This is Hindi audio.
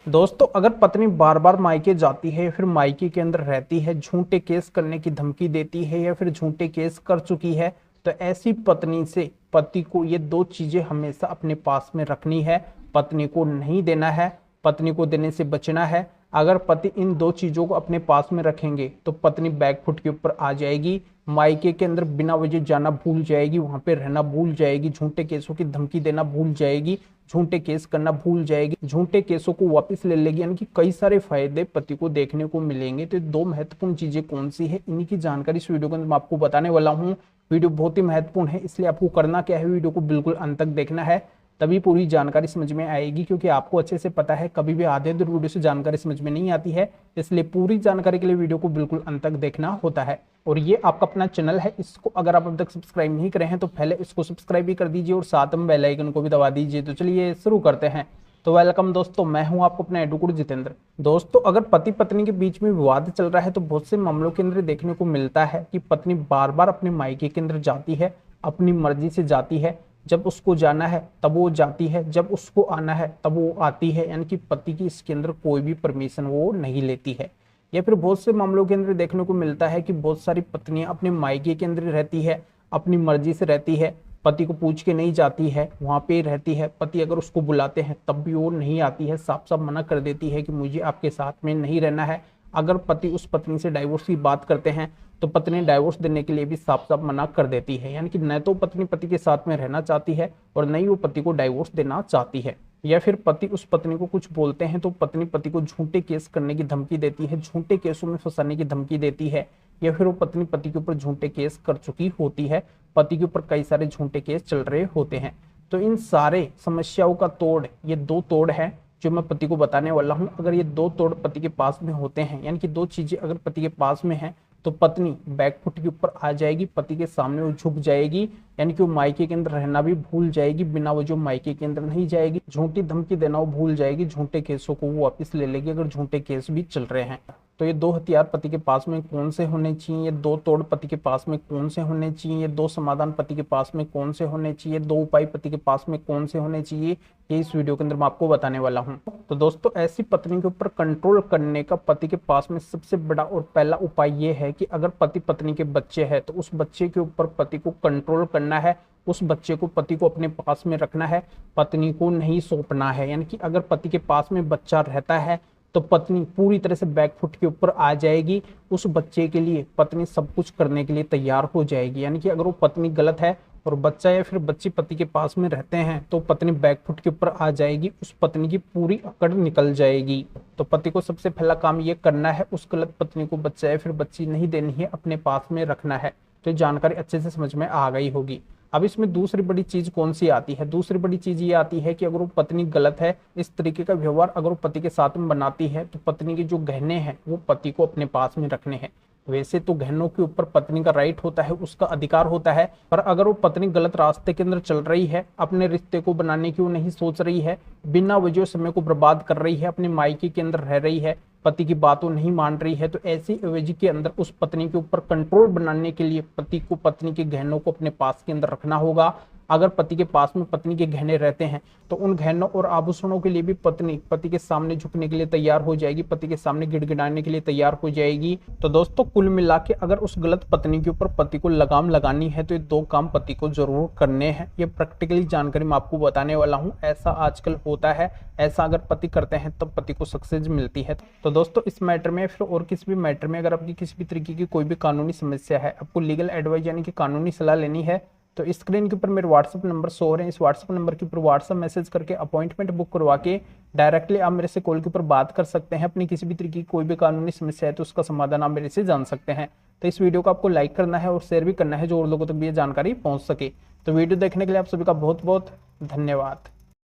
दोस्तों, अगर पत्नी बार बार मायके जाती है या फिर मायके के अंदर रहती है, झूठे केस करने की धमकी देती है या फिर झूठे केस कर चुकी है, तो ऐसी पत्नी से पति को ये दो चीजें हमेशा अपने पास में रखनी है। पत्नी को नहीं देना है, पत्नी को देने से बचना है। अगर पति इन दो चीजों को अपने पास में रखेंगे तो पत्नी बैकफुट के ऊपर आ जाएगी, मायके के अंदर बिना वजह जाना भूल जाएगी, वहां पे रहना भूल जाएगी, झूठे केसों की धमकी देना भूल जाएगी, झूठे केस करना भूल जाएगी, झूठे केसों को वापस ले लेगी। यानी कि कई सारे फायदे पति को देखने को मिलेंगे। तो दो महत्वपूर्ण चीजें कौन सी है, इन्हीं की जानकारी इस वीडियो के अंदर मैं आपको बताने वाला हूँ। वीडियो बहुत ही महत्वपूर्ण है, इसलिए आपको करना क्या है, वीडियो को बिल्कुल अंत तक देखना है, तभी पूरी जानकारी समझ में आएगी। क्योंकि आपको अच्छे से पता है कभी भी आधे अधूरे वीडियो से जानकारी समझ में नहीं आती है, इसलिए पूरी जानकारी के लिए वीडियो को बिल्कुल अंत तक देखना होता है। और ये आपका अपना चैनल है, इसको अगर आप अब तक सब्सक्राइब नहीं करे हैं तो पहले इसको सब्सक्राइब भी कर दीजिए और साथ में बेल आइकन को भी दबा दीजिए। तो चलिए शुरू करते हैं। तो वेलकम दोस्तों, मैं हूं आपको अपना एडुकुड जितेंद्र। दोस्तों, अगर पति पत्नी के बीच में विवाद चल रहा है तो बहुत से मामलों के अंदर देखने को मिलता है कि पत्नी बार बार अपने मायके के अंदर जाती है, अपनी मर्जी से जाती है। जब उसको जाना है तब वो जाती है, जब उसको आना है तब वो आती है। यानी कि पति की इसके अंदर कोई भी परमिशन वो नहीं लेती है। या फिर बहुत से मामलों के अंदर देखने को मिलता है कि बहुत सारी पत्नियां अपने मायके के अंदर रहती है, अपनी मर्जी से रहती है, पति को पूछ के नहीं जाती है, वहां पे रहती है। पति अगर उसको बुलाते हैं तब भी वो नहीं आती है, साफ साफ मना कर देती है कि मुझे आपके साथ में नहीं रहना है। अगर पति उस पत्नी से डाइवोर्स की बात करते हैं तो पत्नी डाइवोर्स देने के लिए भी साफ साफ मना कर देती है। यानी कि न तो पत्नी पति के साथ में रहना चाहती है और न ही वो पति को डाइवोर्स देना चाहती है। या फिर पति उस पत्नी को कुछ बोलते हैं तो पत्नी पति को झूठे केस करने की धमकी देती है, झूठे केसों में फंसाने की धमकी देती है। या फिर वो पत्नी पति के ऊपर झूठे केस कर चुकी होती है, पति के ऊपर कई सारे झूठे केस चल रहे होते हैं। तो इन सारे समस्याओं का तोड़ ये दो तोड़ है जो मैं पति को बताने वाला हूं। अगर ये दो तोड़ पति के पास में होते हैं, यानी कि दो चीजें अगर पति के पास में है, तो पत्नी बैकफुट के ऊपर आ जाएगी, पति के सामने वो झुक जाएगी। यानी कि वो मायके के अंदर रहना भी भूल जाएगी, बिना वजह मायके के अंदर नहीं जाएगी, झूठी धमकी देना वो भूल जाएगी, झूठे केसों को वो वापस ले लेगी अगर झूठे केस भी चल रहे हैं। तो ये दो हथियार पति के पास में कौन से होने चाहिए, ये दो तोड़ पति के पास में कौन से होने चाहिए, ये दो समाधान पति के पास में कौन से होने चाहिए, दो उपाय पति के पास में कौन से होने चाहिए, ये इस वीडियो के अंदर मैं आपको बताने वाला हूं। तो दोस्तों, ऐसी पत्नी के ऊपर कंट्रोल करने का पति के पास में सबसे बड़ा और पहला उपाय ये है कि अगर पति पत्नी के बच्चे हैं तो उस बच्चे के ऊपर पति को कंट्रोल करना है, उस बच्चे को पति को अपने पास में रखना है, पत्नी को नहीं सौंपना है। यानी कि अगर पति के पास में बच्चा रहता है तो पत्नी पूरी तरह से बैकफुट के ऊपर आ जाएगी, उस बच्चे के लिए पत्नी सब कुछ करने के लिए तैयार हो जाएगी। यानी कि अगर वो पत्नी गलत है और बच्चा या फिर बच्ची पति के पास में रहते हैं तो पत्नी बैकफुट के ऊपर आ जाएगी, उस पत्नी की पूरी अकड़ निकल जाएगी। तो पति को सबसे पहला काम ये करना है, उस गलत पत्नी को बच्चा या फिर बच्ची नहीं देनी है, अपने पास में रखना है। तो ये जानकारी अच्छे से समझ में आ गई होगी। अब इसमें दूसरी बड़ी चीज कौन सी आती है, दूसरी बड़ी चीज ये आती है कि अगर वो पत्नी गलत है, इस तरीके का व्यवहार अगर वो पति के साथ में बनाती है तो पत्नी के जो गहने हैं वो पति को अपने पास में रखने हैं। वैसे तो गहनों के ऊपर पत्नी का राइट होता है, उसका अधिकार होता है, पर अगर वो पत्नी गलत रास्ते के अंदर चल रही है, अपने रिश्ते को बनाने की वो नहीं सोच रही है, बिना वजह समय को बर्बाद कर रही है, अपने मायके के अंदर रह रही है, पति की बातों नहीं मान रही है, तो ऐसी एवज के अंदर उस पत्नी के ऊपर कंट्रोल बनाने के लिए पति को पत्नी के गहनों को अपने पास के अंदर रखना होगा। अगर पति के पास में पत्नी के गहने रहते हैं तो उन गहनों और आभूषणों के लिए भी पत्नी पति के सामने झुकने के लिए तैयार हो जाएगी, पति के सामने गिड़गिड़ाने के लिए तैयार हो जाएगी। तो दोस्तों, कुल मिला के अगर उस गलत पत्नी के ऊपर पति को लगाम लगानी है तो ये दो काम पति को जरूर करने हैं। ये प्रैक्टिकली जानकारी मैं आपको बताने वाला हूँ, ऐसा आजकल होता है, ऐसा अगर पति करते हैं तब पति को सक्सेस मिलती है। तो दोस्तों, इस मैटर में फिर और किसी भी मैटर में अगर आपकी किसी भी तरीके की कोई भी कानूनी समस्या है, आपको लीगल एडवाइस यानी कि कानूनी सलाह लेनी है, तो स्क्रीन के ऊपर मेरे व्हाट्सअप नंबर शो हो रहे हैं, इस व्हाट्सअप नंबर के ऊपर व्हाट्सअप मैसेज करके अपॉइंटमेंट बुक करवा के डायरेक्टली आप मेरे से कॉल के ऊपर बात कर सकते हैं। अपनी किसी भी तरीके की कोई भी कानूनी समस्या है तो उसका समाधान आप मेरे से जान सकते हैं। तो इस वीडियो को आपको लाइक करना है और शेयर भी करना है जो और लोगों तक भी ये जानकारी पहुंच सके। तो वीडियो देखने के लिए आप सभी का बहुत बहुत धन्यवाद।